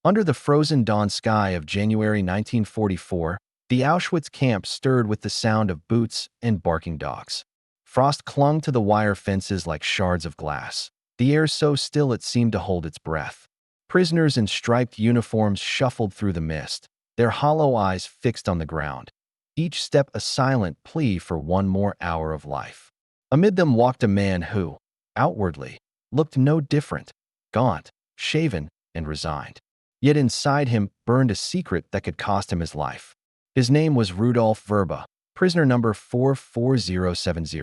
Under the frozen dawn sky of January 1944, the Auschwitz camp stirred with the sound of boots and barking dogs. Frost clung to the wire fences like shards of glass, the air so still it seemed to hold its breath. Prisoners in striped uniforms shuffled through the mist, their hollow eyes fixed on the ground, each step a silent plea for one more hour of life. Amid them walked a man who, outwardly, looked no different, gaunt, shaven, and resigned. Yet inside him burned a secret that could cost him his life. His name was Rudolf Verba, prisoner number 44070,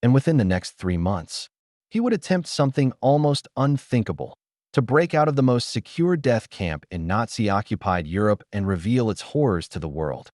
and within the next 3 months, he would attempt something almost unthinkable: to break out of the most secure death camp in Nazi-occupied Europe and reveal its horrors to the world.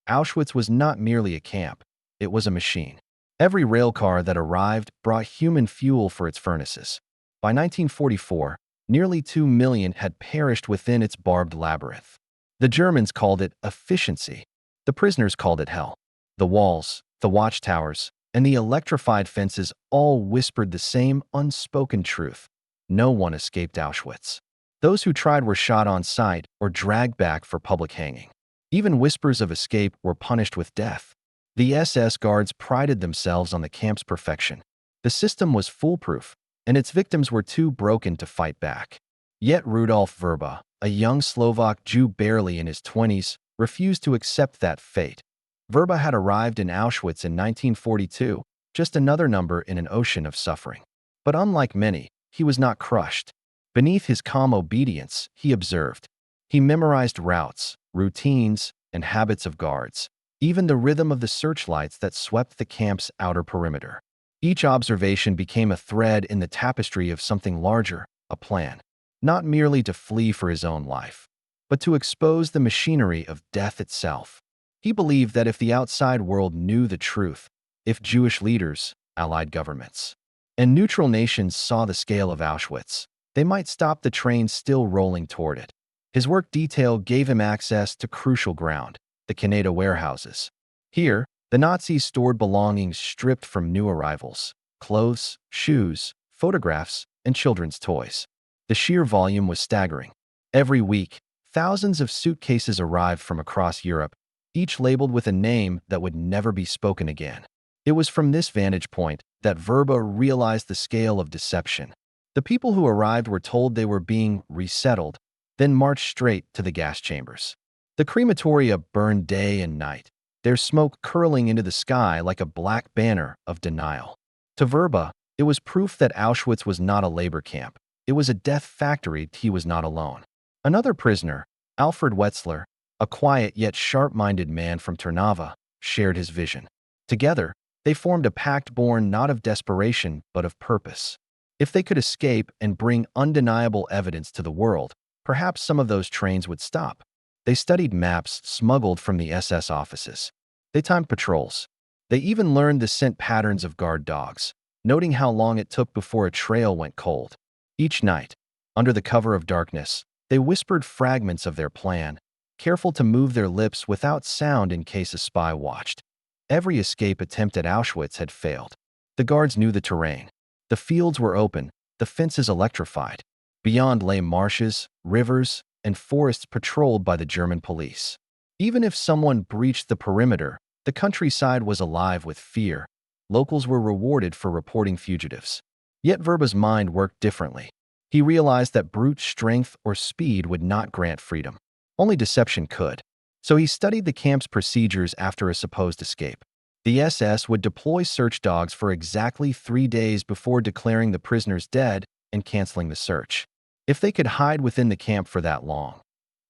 Auschwitz was not merely a camp, it was a machine. Every railcar that arrived brought human fuel for its furnaces. By 1944, nearly 2 million had perished within its barbed labyrinth. The Germans called it efficiency. The prisoners called it hell. The walls, the watchtowers, and the electrified fences all whispered the same unspoken truth: no one escaped Auschwitz. Those who tried were shot on sight or dragged back for public hanging. Even whispers of escape were punished with death. The SS guards prided themselves on the camp's perfection. The system was foolproof, and its victims were too broken to fight back. Yet Rudolf Verba, a young Slovak Jew barely in his 20s, refused to accept that fate. Verba had arrived in Auschwitz in 1942, just another number in an ocean of suffering. But unlike many, he was not crushed. Beneath his calm obedience, he observed. He memorized routes, routines, and habits of guards, even the rhythm of the searchlights that swept the camp's outer perimeter. Each observation became a thread in the tapestry of something larger, a plan, not merely to flee for his own life, but to expose the machinery of death itself. He believed that if the outside world knew the truth, if Jewish leaders, Allied governments, and neutral nations saw the scale of Auschwitz, they might stop the train still rolling toward it. His work detail gave him access to crucial ground: the Canada warehouses. Here, the Nazis stored belongings stripped from new arrivals: clothes, shoes, photographs, and children's toys. The sheer volume was staggering. Every week, thousands of suitcases arrived from across Europe, each labeled with a name that would never be spoken again. It was from this vantage point that Verba realized the scale of deception. The people who arrived were told they were being resettled, then marched straight to the gas chambers. The crematoria burned day and night, their smoke curling into the sky like a black banner of denial. To Verba, it was proof that Auschwitz was not a labor camp. It was a death factory. He was not alone. Another prisoner, Alfred Wetzler, a quiet yet sharp-minded man from Trnava, shared his vision. Together, they formed a pact born not of desperation but of purpose. If they could escape and bring undeniable evidence to the world, perhaps some of those trains would stop. They studied maps smuggled from the SS offices. They timed patrols. They even learned the scent patterns of guard dogs, noting how long it took before a trail went cold. Each night, under the cover of darkness, they whispered fragments of their plan, careful to move their lips without sound in case a spy watched. Every escape attempt at Auschwitz had failed. The guards knew the terrain. The fields were open, the fences electrified. Beyond lay marshes, rivers, and forests patrolled by the German police. Even if someone breached the perimeter, the countryside was alive with fear. Locals were rewarded for reporting fugitives. Yet Verba's mind worked differently. He realized that brute strength or speed would not grant freedom. Only deception could. So he studied the camp's procedures after a supposed escape. The SS would deploy search dogs for exactly 3 days before declaring the prisoners dead and canceling the search. If they could hide within the camp for that long,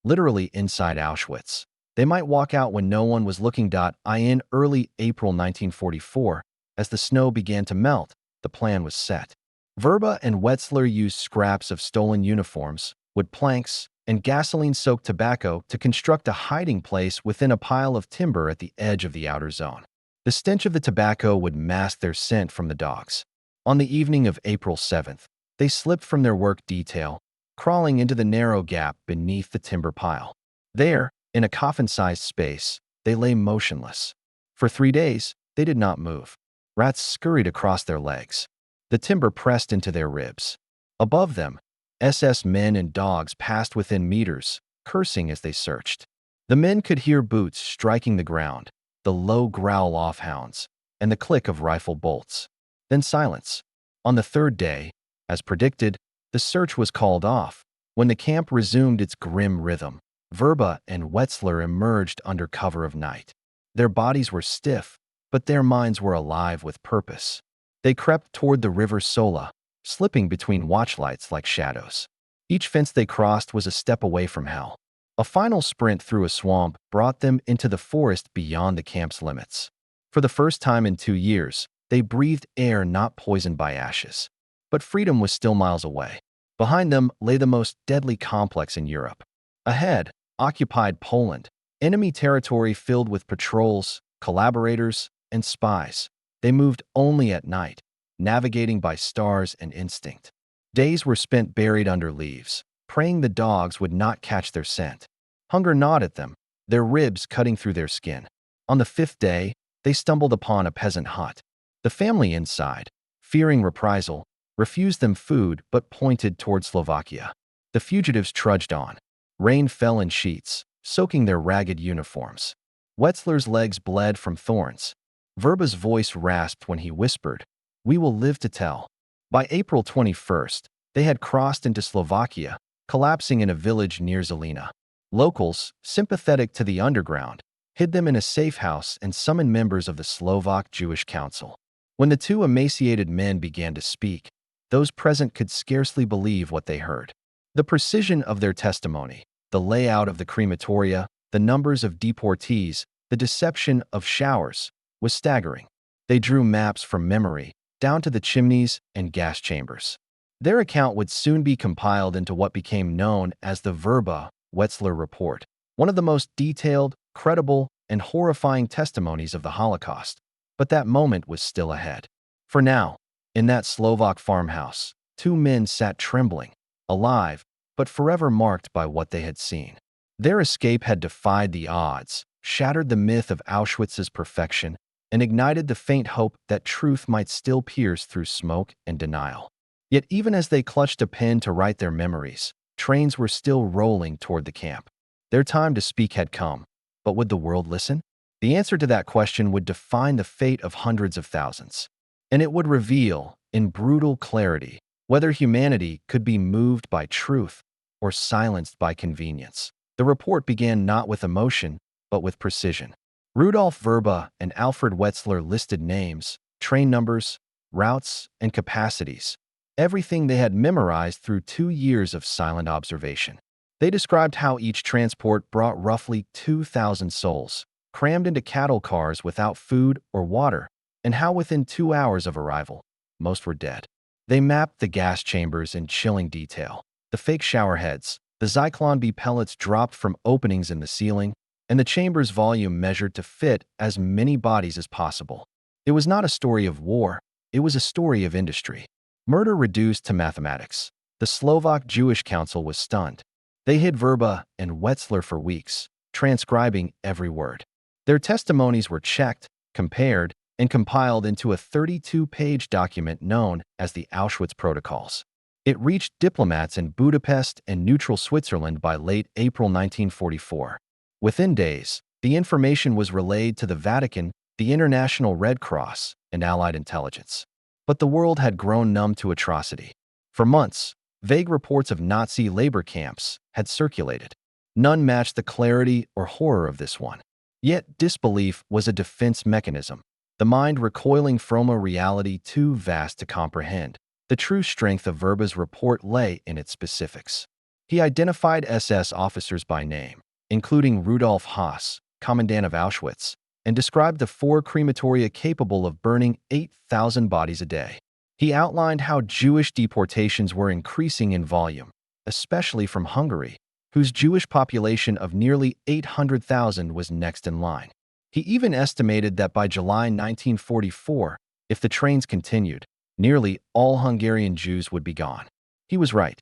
literally inside Auschwitz, they might walk out when no one was looking. In early April 1944, as the snow began to melt, the plan was set. Verba and Wetzler used scraps of stolen uniforms, wood planks, and gasoline-soaked tobacco to construct a hiding place within a pile of timber at the edge of the outer zone. The stench of the tobacco would mask their scent from the dogs. On the evening of April 7th, they slipped from their work detail, crawling into the narrow gap beneath the timber pile. There, in a coffin-sized space, they lay motionless. For 3 days, they did not move. Rats scurried across their legs. The timber pressed into their ribs. Above them, SS men and dogs passed within meters, cursing as they searched. The men could hear boots striking the ground, the low growl of hounds, and the click of rifle bolts. Then silence. On the third day, as predicted, the search was called off. When the camp resumed its grim rhythm, Verba and Wetzler emerged under cover of night. Their bodies were stiff, but their minds were alive with purpose. They crept toward the river Sola, slipping between watchlights like shadows. Each fence they crossed was a step away from hell. A final sprint through a swamp brought them into the forest beyond the camp's limits. For the first time in 2 years, they breathed air not poisoned by ashes. But freedom was still miles away. Behind them lay the most deadly complex in Europe. Ahead, occupied Poland, enemy territory filled with patrols, collaborators, and spies. They moved only at night, navigating by stars and instinct. Days were spent buried under leaves, praying the dogs would not catch their scent. Hunger gnawed at them, their ribs cutting through their skin. On the 5th day, they stumbled upon a peasant hut. The family inside, fearing reprisal, refused them food but pointed toward Slovakia. The fugitives trudged on. Rain fell in sheets, soaking their ragged uniforms. Wetzler's legs bled from thorns. Verba's voice rasped when he whispered, "We will live to tell." By April 21st, they had crossed into Slovakia, collapsing in a village near Zelina. Locals, sympathetic to the underground, hid them in a safe house and summoned members of the Slovak Jewish Council. When the two emaciated men began to speak, those present could scarcely believe what they heard. The precision of their testimony, the layout of the crematoria, the numbers of deportees, the deception of showers, was staggering. They drew maps from memory, down to the chimneys and gas chambers. Their account would soon be compiled into what became known as the Verba-Wetzler Report, one of the most detailed, credible, and horrifying testimonies of the Holocaust. But that moment was still ahead. For now, in that Slovak farmhouse, 2 men sat trembling, alive, but forever marked by what they had seen. Their escape had defied the odds, shattered the myth of Auschwitz's perfection, and ignited the faint hope that truth might still pierce through smoke and denial. Yet even as they clutched a pen to write their memories, trains were still rolling toward the camp. Their time to speak had come, but would the world listen? The answer to that question would define the fate of hundreds of thousands. And it would reveal, in brutal clarity, whether humanity could be moved by truth or silenced by convenience. The report began not with emotion, but with precision. Rudolf Verba and Alfred Wetzler listed names, train numbers, routes, and capacities, everything they had memorized through 2 years of silent observation. They described how each transport brought roughly 2,000 souls, crammed into cattle cars without food or water, and how within 2 hours of arrival, most were dead. They mapped the gas chambers in chilling detail, the fake shower heads, the Zyklon B pellets dropped from openings in the ceiling, and the chamber's volume measured to fit as many bodies as possible. It was not a story of war, it was a story of industry. Murder reduced to mathematics. The Slovak Jewish Council was stunned. They hid Verba and Wetzler for weeks, transcribing every word. Their testimonies were checked, compared, and compiled into a 32-page document known as the Auschwitz Protocols. It reached diplomats in Budapest and neutral Switzerland by late April 1944. Within days, the information was relayed to the Vatican, the International Red Cross, and Allied intelligence. But the world had grown numb to atrocity. For months, vague reports of Nazi labor camps had circulated. None matched the clarity or horror of this one. Yet disbelief was a defense mechanism, the mind recoiling from a reality too vast to comprehend. The true strength of Verba's report lay in its specifics. He identified SS officers by name, including Rudolf Haas, commandant of Auschwitz, and described the 4 crematoria capable of burning 8,000 bodies a day. He outlined how Jewish deportations were increasing in volume, especially from Hungary, whose Jewish population of nearly 800,000 was next in line. He even estimated that by July 1944, if the trains continued, nearly all Hungarian Jews would be gone. He was right.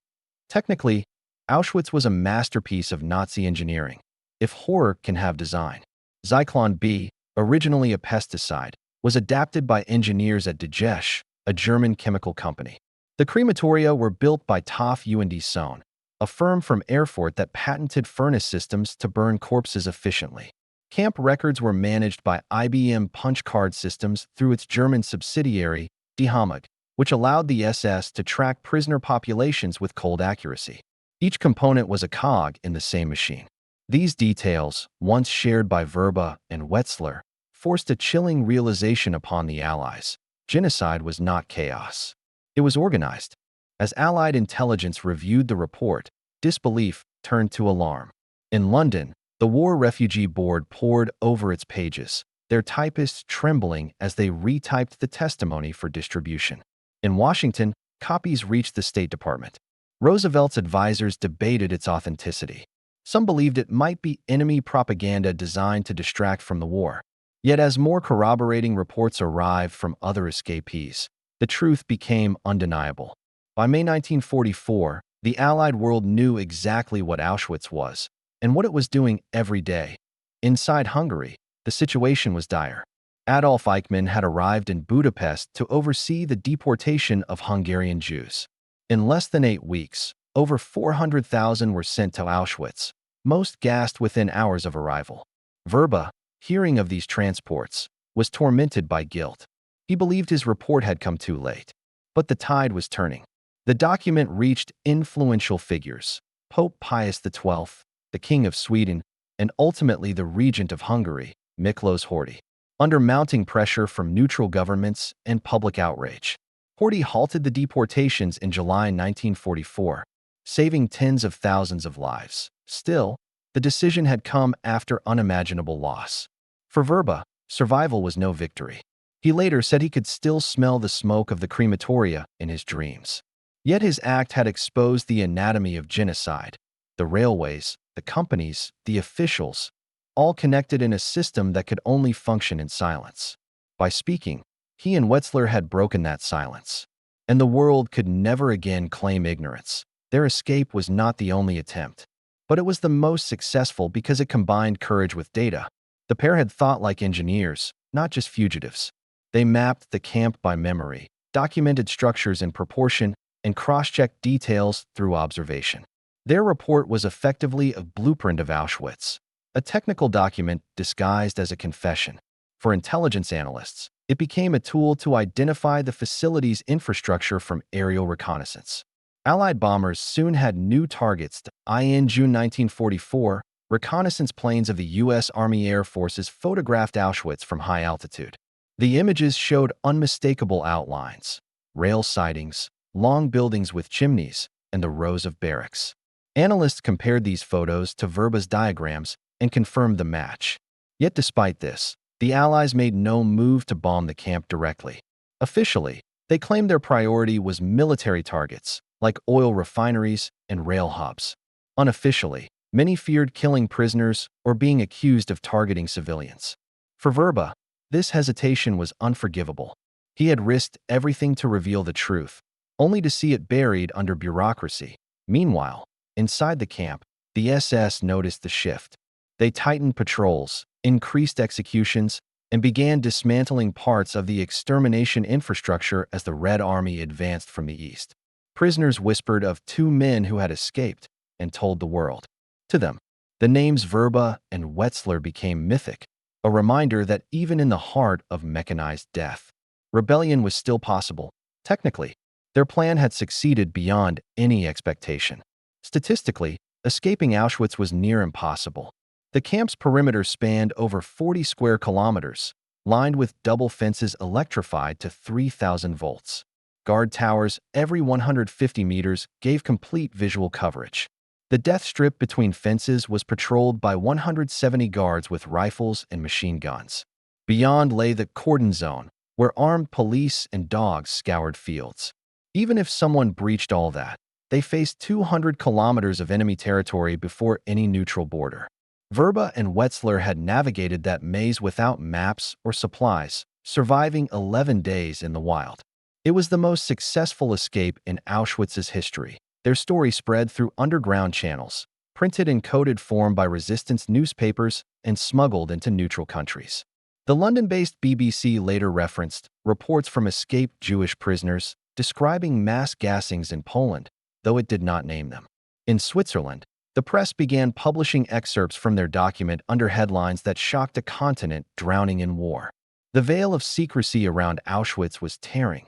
Technically, Auschwitz was a masterpiece of Nazi engineering, if horror can have design. Zyklon B, originally a pesticide, was adapted by engineers at Degesh, a German chemical company. The crematoria were built by TAF und Sohn, a firm from Erfurt that patented furnace systems to burn corpses efficiently. Camp records were managed by IBM punch card systems through its German subsidiary, Die Heimat, which allowed the SS to track prisoner populations with cold accuracy. Each component was a cog in the same machine. These details, once shared by Verba and Wetzler, forced a chilling realization upon the Allies. Genocide was not chaos. It was organized. As Allied intelligence reviewed the report, disbelief turned to alarm. In London, the War Refugee Board pored over its pages, their typists trembling as they retyped the testimony for distribution. In Washington, copies reached the State Department. Roosevelt's advisors debated its authenticity. Some believed it might be enemy propaganda designed to distract from the war. Yet as more corroborating reports arrived from other escapees, the truth became undeniable. By May 1944, the Allied world knew exactly what Auschwitz was and what it was doing every day. Inside Hungary, the situation was dire. Adolf Eichmann had arrived in Budapest to oversee the deportation of Hungarian Jews. In less than 8 weeks, over 400,000 were sent to Auschwitz, most gassed within hours of arrival. Verba, hearing of these transports, was tormented by guilt. He believed his report had come too late. But the tide was turning. The document reached influential figures: Pope Pius XII, the King of Sweden, and ultimately the Regent of Hungary, Miklos Horthy. Under mounting pressure from neutral governments and public outrage, Horthy halted the deportations in July 1944, saving tens of thousands of lives. Still, the decision had come after unimaginable loss. For Verba, survival was no victory. He later said he could still smell the smoke of the crematoria in his dreams. Yet his act had exposed the anatomy of genocide. The railways, the companies, the officials, all connected in a system that could only function in silence. By speaking, he and Wetzler had broken that silence. And the world could never again claim ignorance. Their escape was not the only attempt, but it was the most successful because it combined courage with data. The pair had thought like engineers, not just fugitives. They mapped the camp by memory, documented structures in proportion, and cross-checked details through observation. Their report was effectively a blueprint of Auschwitz, a technical document disguised as a confession. For intelligence analysts, it became a tool to identify the facility's infrastructure from aerial reconnaissance. Allied bombers soon had new targets. In June 1944, reconnaissance planes of the U.S. Army Air Forces photographed Auschwitz from high altitude. The images showed unmistakable outlines: rail sidings, long buildings with chimneys, and the rows of barracks. Analysts compared these photos to Verba's diagrams and confirmed the match. Yet despite this, the Allies made no move to bomb the camp directly. Officially, they claimed their priority was military targets, like oil refineries and rail hubs. Unofficially, many feared killing prisoners or being accused of targeting civilians. For Verba, this hesitation was unforgivable. He had risked everything to reveal the truth, only to see it buried under bureaucracy. Meanwhile, inside the camp, the SS noticed the shift. They tightened patrols, increased executions, and began dismantling parts of the extermination infrastructure as the Red Army advanced from the east. Prisoners whispered of 2 men who had escaped and told the world. To them, the names Verba and Wetzler became mythic, a reminder that even in the heart of mechanized death, rebellion was still possible. Technically, their plan had succeeded beyond any expectation. Statistically, escaping Auschwitz was near impossible. The camp's perimeter spanned over 40 square kilometers, lined with double fences electrified to 3,000 volts. Guard towers every 150 meters gave complete visual coverage. The death strip between fences was patrolled by 170 guards with rifles and machine guns. Beyond lay the cordon zone, where armed police and dogs scoured fields. Even if someone breached all that, they faced 200 kilometers of enemy territory before any neutral border. Verba and Wetzler had navigated that maze without maps or supplies, surviving 11 days in the wild. It was the most successful escape in Auschwitz's history. Their story spread through underground channels, printed in coded form by resistance newspapers, and smuggled into neutral countries. The London-based BBC later referenced reports from escaped Jewish prisoners describing mass gassings in Poland, though it did not name them. In Switzerland, the press began publishing excerpts from their document under headlines that shocked a continent drowning in war. The veil of secrecy around Auschwitz was tearing.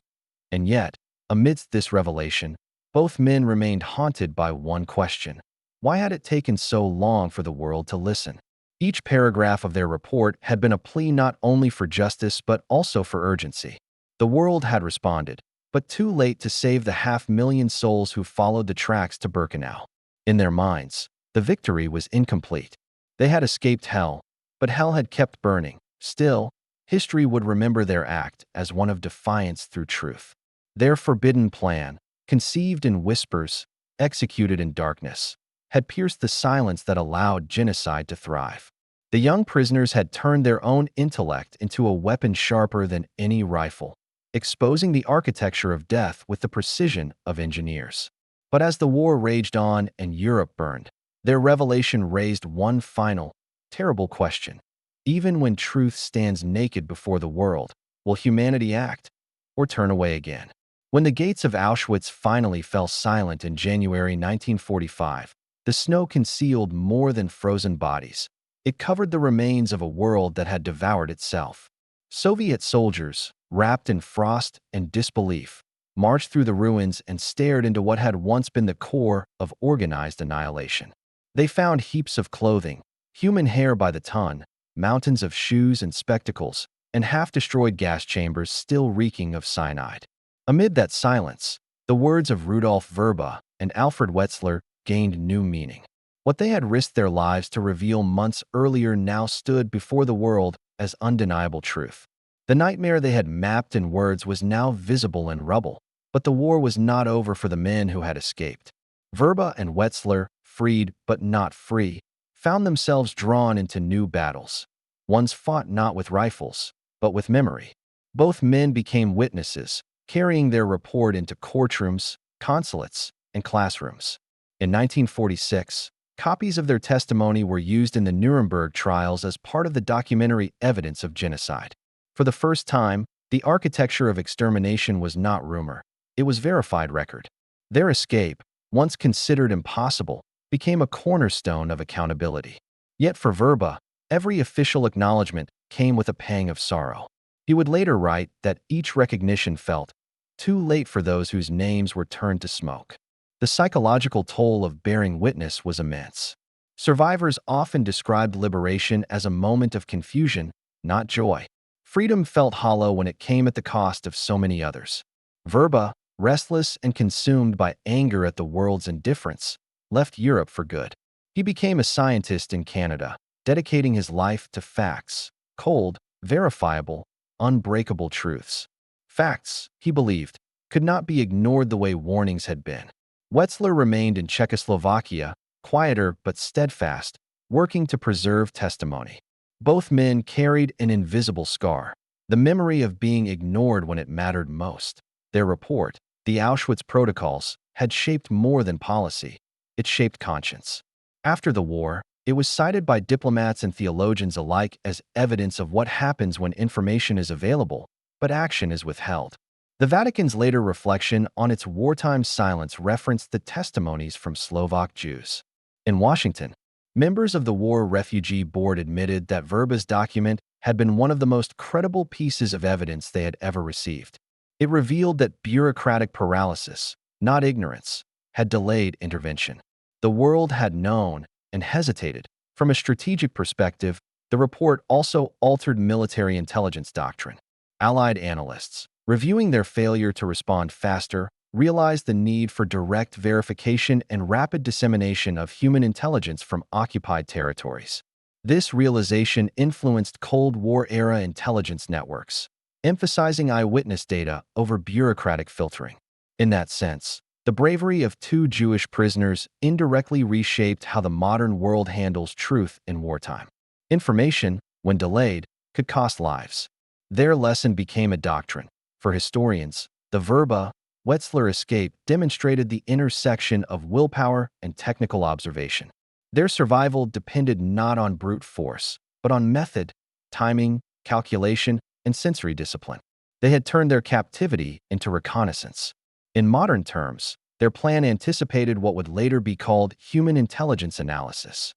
And yet, amidst this revelation, both men remained haunted by one question. Why had it taken so long for the world to listen? Each paragraph of their report had been a plea not only for justice but also for urgency. The world had responded, but too late to save the 500,000 souls who followed the tracks to Birkenau. In their minds, the victory was incomplete. They had escaped hell, but hell had kept burning. Still, history would remember their act as one of defiance through truth. Their forbidden plan, conceived in whispers, executed in darkness, had pierced the silence that allowed genocide to thrive. The young prisoners had turned their own intellect into a weapon sharper than any rifle, exposing the architecture of death with the precision of engineers. But as the war raged on and Europe burned, their revelation raised one final, terrible question. Even when truth stands naked before the world, will humanity act or turn away again? When the gates of Auschwitz finally fell silent in January 1945, the snow concealed more than frozen bodies. It covered the remains of a world that had devoured itself. Soviet soldiers, wrapped in frost and disbelief, marched through the ruins and stared into what had once been the core of organized annihilation. They found heaps of clothing, human hair by the ton, mountains of shoes and spectacles, and half-destroyed gas chambers still reeking of cyanide. Amid that silence, the words of Rudolf Verba and Alfred Wetzler gained new meaning. What they had risked their lives to reveal months earlier now stood before the world as undeniable truth. The nightmare they had mapped in words was now visible in rubble, but the war was not over for the men who had escaped. Verba and Wetzler, freed but not free, found themselves drawn into new battles. Ones fought not with rifles, but with memory. Both men became witnesses, carrying their report into courtrooms, consulates, and classrooms. In 1946, copies of their testimony were used in the Nuremberg trials as part of the documentary evidence of genocide. For the first time, the architecture of extermination was not rumor. It was verified record. Their escape, once considered impossible, became a cornerstone of accountability. Yet for Verba, every official acknowledgement came with a pang of sorrow. He would later write that each recognition felt too late for those whose names were turned to smoke. The psychological toll of bearing witness was immense. Survivors often described liberation as a moment of confusion, not joy. Freedom felt hollow when it came at the cost of so many others. Verba, restless and consumed by anger at the world's indifference, left Europe for good. He became a scientist in Canada, dedicating his life to facts, cold, verifiable, unbreakable truths. Facts, he believed, could not be ignored the way warnings had been. Wetzler remained in Czechoslovakia, quieter but steadfast, working to preserve testimony. Both men carried an invisible scar, the memory of being ignored when it mattered most. Their report, the Auschwitz Protocols, had shaped more than policy. It shaped conscience. After the war, it was cited by diplomats and theologians alike as evidence of what happens when information is available, but action is withheld. The Vatican's later reflection on its wartime silence referenced the testimonies from Slovak Jews. In Washington, members of the War Refugee Board admitted that Verba's document had been one of the most credible pieces of evidence they had ever received. It revealed that bureaucratic paralysis, not ignorance, had delayed intervention. The world had known and hesitated. From a strategic perspective, the report also altered military intelligence doctrine. Allied analysts, reviewing their failure to respond faster, realized the need for direct verification and rapid dissemination of human intelligence from occupied territories. This realization influenced Cold War-era intelligence networks, emphasizing eyewitness data over bureaucratic filtering. In that sense, the bravery of two Jewish prisoners indirectly reshaped how the modern world handles truth in wartime. Information, when delayed, could cost lives. Their lesson became a doctrine. For historians, the Verba, Wetzler escape demonstrated the intersection of willpower and technical observation. Their survival depended not on brute force, but on method, timing, calculation, and sensory discipline. They had turned their captivity into reconnaissance. In modern terms, their plan anticipated what would later be called human intelligence analysis.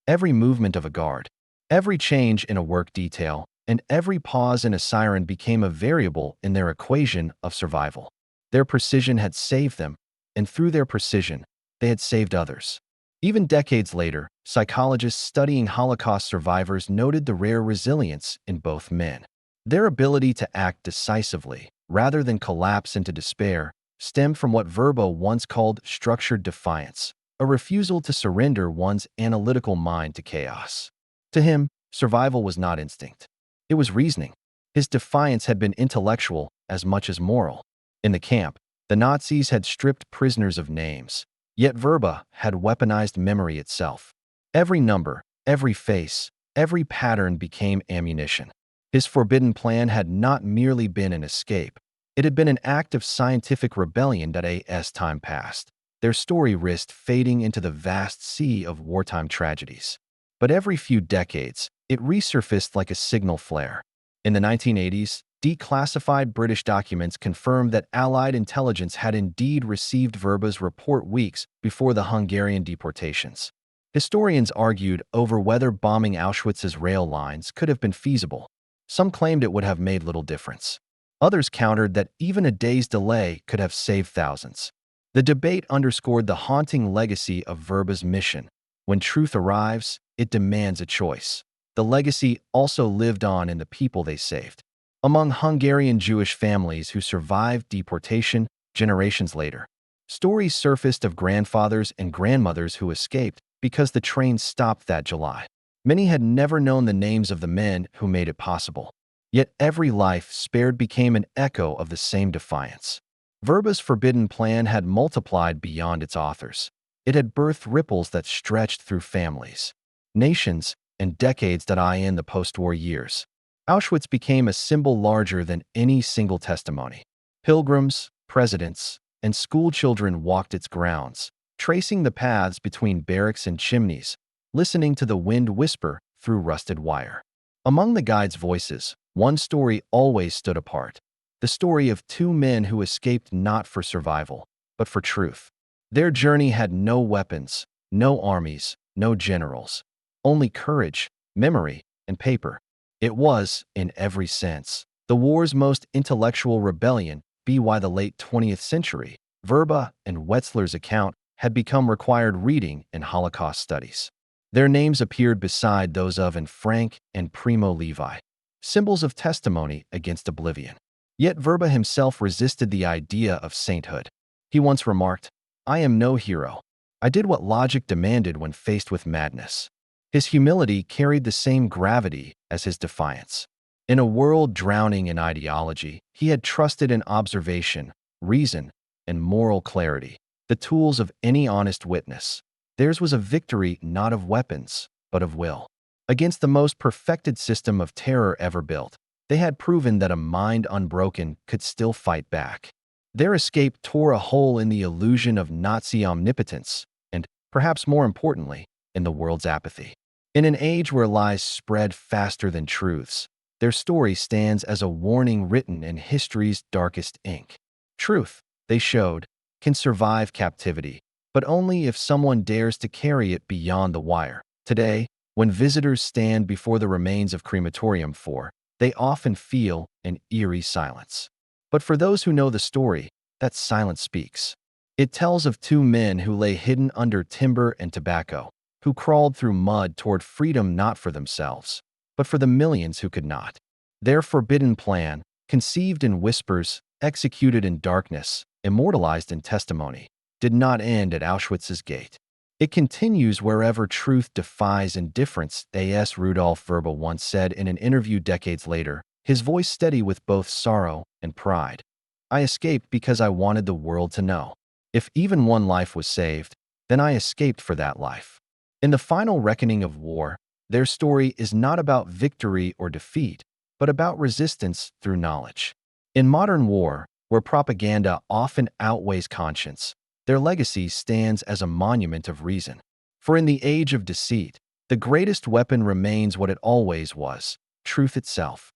Every movement of a guard, every change in a work detail, and every pause in a siren became a variable in their equation of survival. Their precision had saved them, and through their precision, they had saved others. Even decades later, psychologists studying Holocaust survivors noted the rare resilience in both men. Their ability to act decisively, rather than collapse into despair, stemmed from what Verba once called structured defiance, a refusal to surrender one's analytical mind to chaos. To him, survival was not instinct. It was reasoning. His defiance had been intellectual as much as moral. In the camp, the Nazis had stripped prisoners of names, yet Verba had weaponized memory itself. Every number, every face, every pattern became ammunition. His forbidden plan had not merely been an escape. It had been an act of scientific rebellion that as time passed. Their story risked fading into the vast sea of wartime tragedies. But every few decades, it resurfaced like a signal flare. In the 1980s, declassified British documents confirmed that Allied intelligence had indeed received Verba's report weeks before the Hungarian deportations. Historians argued over whether bombing Auschwitz's rail lines could have been feasible. Some claimed it would have made little difference. Others countered that even a day's delay could have saved thousands. The debate underscored the haunting legacy of Verba's mission. When truth arrives, it demands a choice. The legacy also lived on in the people they saved. Among Hungarian Jewish families who survived deportation generations later, stories surfaced of grandfathers and grandmothers who escaped because the train stopped that July. Many had never known the names of the men who made it possible. Yet every life spared became an echo of the same defiance. Verba's forbidden plan had multiplied beyond its authors. It had birthed ripples that stretched through families, nations, and decades that in the post-war years. Auschwitz became a symbol larger than any single testimony. Pilgrims, presidents, and schoolchildren walked its grounds, tracing the paths between barracks and chimneys, listening to the wind whisper through rusted wire. Among the guides' voices, one story always stood apart: the story of two men who escaped not for survival, but for truth. Their journey had no weapons, no armies, no generals, only courage, memory, and paper. It was, in every sense, the war's most intellectual rebellion. By the late 20th century, Verba and Wetzler's account had become required reading in Holocaust studies. Their names appeared beside those of Frank and Primo Levi, symbols of testimony against oblivion. Yet Verba himself resisted the idea of sainthood. He once remarked, "I am no hero. I did what logic demanded when faced with madness." His humility carried the same gravity as his defiance. In a world drowning in ideology, he had trusted in observation, reason, and moral clarity, the tools of any honest witness. Theirs was a victory not of weapons, but of will. Against the most perfected system of terror ever built, they had proven that a mind unbroken could still fight back. Their escape tore a hole in the illusion of Nazi omnipotence, and, perhaps more importantly, in the world's apathy. In an age where lies spread faster than truths, their story stands as a warning written in history's darkest ink. Truth, they showed, can survive captivity, but only if someone dares to carry it beyond the wire. Today, when visitors stand before the remains of Crematorium 4, they often feel an eerie silence. But for those who know the story, that silence speaks. It tells of two men who lay hidden under timber and tobacco, who crawled through mud toward freedom not for themselves, but for the millions who could not. Their forbidden plan, conceived in whispers, executed in darkness, immortalized in testimony, did not end at Auschwitz's gate. It continues wherever truth defies indifference, as Rudolf Verba once said in an interview decades later, his voice steady with both sorrow and pride. "I escaped because I wanted the world to know. If even one life was saved, then I escaped for that life." In the final reckoning of war, their story is not about victory or defeat, but about resistance through knowledge. In modern war, where propaganda often outweighs conscience, their legacy stands as a monument of reason. For in the age of deceit, the greatest weapon remains what it always was: truth itself.